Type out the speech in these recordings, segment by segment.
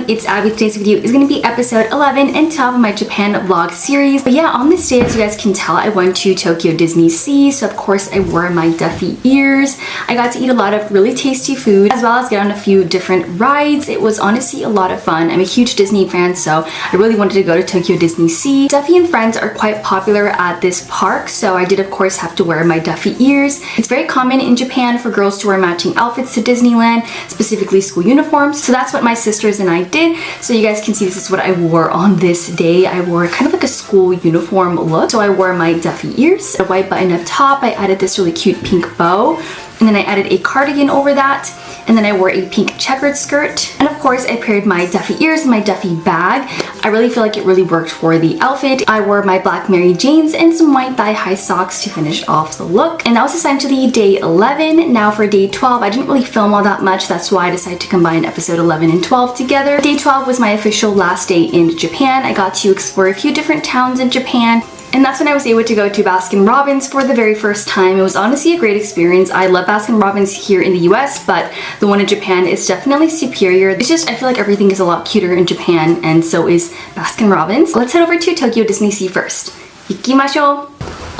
everyone, it's Abby. Today's video is going to be episode 11 and 12 of my Japan vlog series. But yeah, on this day, as you guys can tell, I went to Tokyo DisneySea, so of course I wore my Duffy ears. I got to eat a lot of really tasty food, as well as get on a few different rides. It was honestly a lot of fun. I'm a huge Disney fan, so I really wanted to go to Tokyo DisneySea. Duffy and Friends are quite popular at this park, so I did of course have to wear my Duffy ears. It's very common in Japan for girls to wear matching outfits to Disneyland, specifically school uniforms, so that's what my sisters and I did. So you guys can see this is what I wore on this day. I wore kind of like a school uniform look. So I wore my Duffy ears, a white button up top. I added this really cute pink bow, and then I added a cardigan over that. And then I wore a pink checkered skirt. And of course, I paired my Duffy ears and my Duffy bag. I really feel like it really worked for the outfit. I wore my black Mary Janes and some white thigh-high socks to finish off the look. And that was essentially day 11. Now for day 12, I didn't really film all that much. That's why I decided to combine episode 11 and 12 together. Day 12 was my official last day in Japan. I got to explore a few different towns in Japan. And that's when I was able to go to Baskin-Robbins for the very first time. It was honestly a great experience. I love Baskin-Robbins here in the US, but the one in Japan is definitely superior. It's just, I feel like everything is a lot cuter in Japan, and so is Baskin-Robbins. Let's head over to Tokyo DisneySea first. Ikimashou!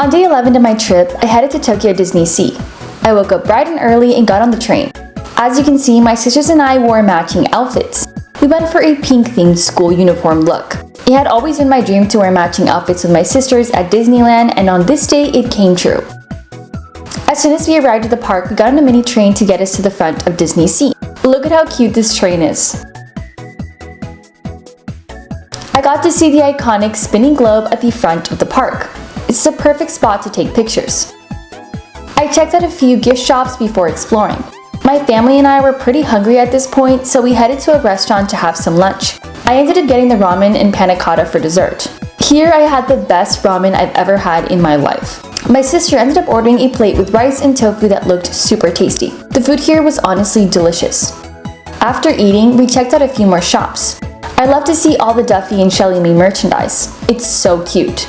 On day 11 of my trip, I headed to Tokyo DisneySea. I woke up bright and early and got on the train. As you can see, my sisters and I wore matching outfits. We went for a pink-themed school uniform look. It had always been my dream to wear matching outfits with my sisters at Disneyland, and on this day, it came true. As soon as we arrived at the park, we got on a mini train to get us to the front of DisneySea. Look at how cute this train is. I got to see the iconic spinning globe at the front of the park. It's the perfect spot to take pictures. I checked out a few gift shops before exploring. My family and I were pretty hungry at this point, so we headed to a restaurant to have some lunch. I ended up getting the ramen and panna cotta for dessert. Here I had the best ramen I've ever had in my life. My sister ended up ordering a plate with rice and tofu that looked super tasty. The food here was honestly delicious. After eating, we checked out a few more shops. I love to see all the Duffy and Shelly Mae merchandise. It's so cute.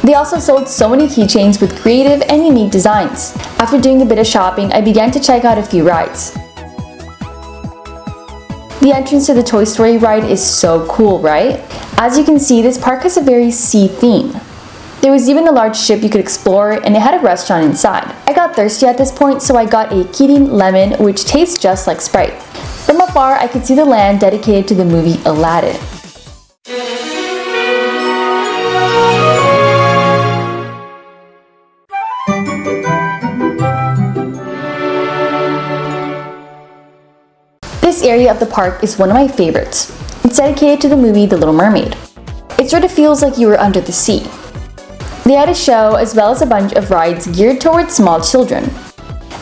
They also sold so many keychains with creative and unique designs. After doing a bit of shopping, I began to check out a few rides. The entrance to the Toy Story ride is so cool, right? As you can see, this park has a very sea theme. There was even a large ship you could explore, and it had a restaurant inside. I got thirsty at this point, so I got a Kirin Lemon, which tastes just like Sprite. From afar, I could see the land dedicated to the movie Aladdin. This area of the park is one of my favorites. It's dedicated to the movie The Little Mermaid. It sort of feels like you were under the sea. They had a show as well as a bunch of rides geared towards small children.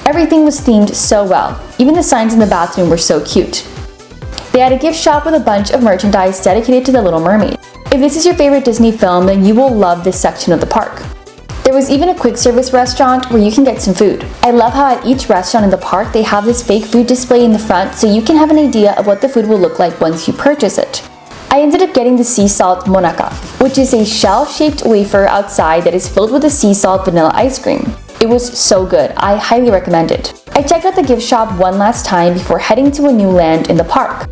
Everything was themed so well. Even the signs in the bathroom were so cute. They had a gift shop with a bunch of merchandise dedicated to The Little Mermaid. If this is your favorite Disney film, then you will love this section of the park. There was even a quick service restaurant where you can get some food. I love how at each restaurant in the park they have this fake food display in the front so you can have an idea of what the food will look like once you purchase it. I ended up getting the sea salt monaka, which is a shell-shaped wafer outside that is filled with a sea salt vanilla ice cream. It was so good. I highly recommend it. I checked out the gift shop one last time before heading to a new land in the park.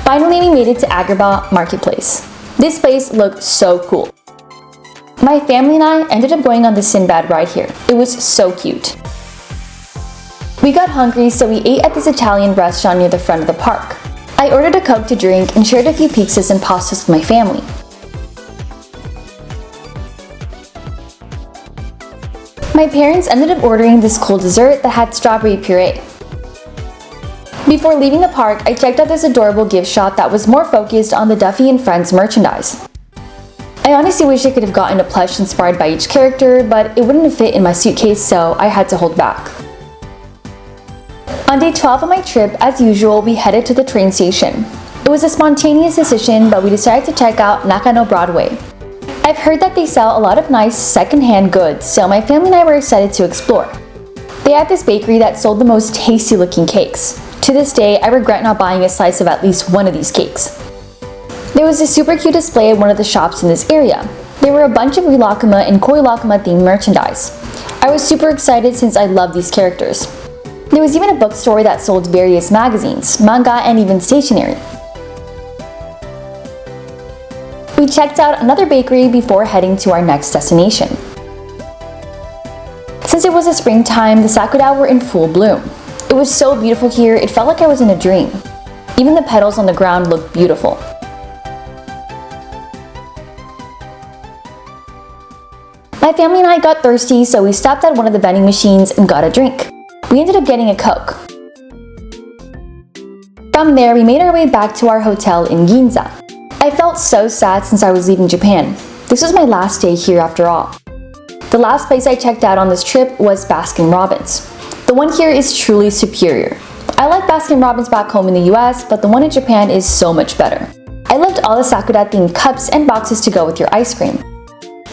Finally, we made it to Agrabah Marketplace. This place looked so cool. My family and I ended up going on the Sinbad ride here. It was so cute. We got hungry, so we ate at this Italian restaurant near the front of the park. I ordered a Coke to drink and shared a few pizzas and pastas with my family. My parents ended up ordering this cool dessert that had strawberry puree. Before leaving the park, I checked out this adorable gift shop that was more focused on the Duffy and Friends merchandise. I honestly wish I could have gotten a plush inspired by each character, but it wouldn't have fit in my suitcase, so I had to hold back. On day 12 of my trip, as usual, we headed to the train station. It was a spontaneous decision, but we decided to check out Nakano Broadway. I've heard that they sell a lot of nice second-hand goods, so my family and I were excited to explore. They had this bakery that sold the most tasty-looking cakes. To this day, I regret not buying a slice of at least one of these cakes. There was a super cute display at one of the shops in this area. There were a bunch of Rilakkuma and Koi Lakkuma themed merchandise. I was super excited since I love these characters. There was even a bookstore that sold various magazines, manga, and even stationery. We checked out another bakery before heading to our next destination. Since it was a springtime, the sakura were in full bloom. It was so beautiful here, it felt like I was in a dream. Even the petals on the ground looked beautiful. My family and I got thirsty, so we stopped at one of the vending machines and got a drink. We ended up getting a Coke. From there, we made our way back to our hotel in Ginza. I felt so sad since I was leaving Japan. This was my last day here after all. The last place I checked out on this trip was Baskin-Robbins. The one here is truly superior. I like Baskin-Robbins back home in the US, but the one in Japan is so much better. I loved all the sakura-themed cups and boxes to go with your ice cream.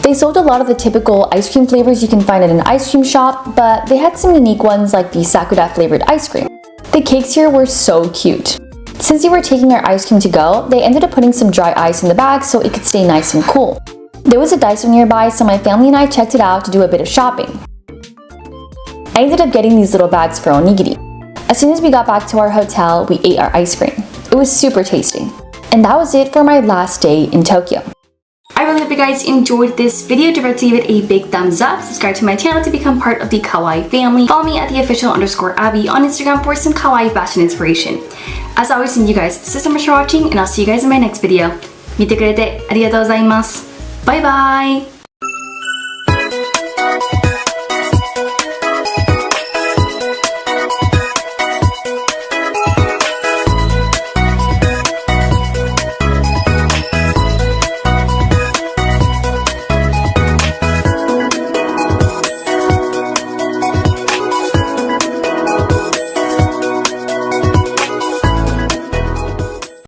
They sold a lot of the typical ice cream flavors you can find at an ice cream shop, but they had some unique ones like the sakura flavored ice cream. The cakes here were so cute. Since they were taking our ice cream to go, they ended up putting some dry ice in the bag so it could stay nice and cool. There was a Daiso nearby, so my family and I checked it out to do a bit of shopping. I ended up getting these little bags for onigiri. As soon as we got back to our hotel, we ate our ice cream. It was super tasty. And that was it for my last day in Tokyo. I really hope you guys enjoyed this video. Don't forget to give it a big thumbs up. Subscribe to my channel to become part of the kawaii family. Follow me at @theofficial_Abby on Instagram for some kawaii fashion inspiration. As always, thank you guys so much for watching, and I'll see you guys in my next video. 見てくれてありがとうございます。バイバイ。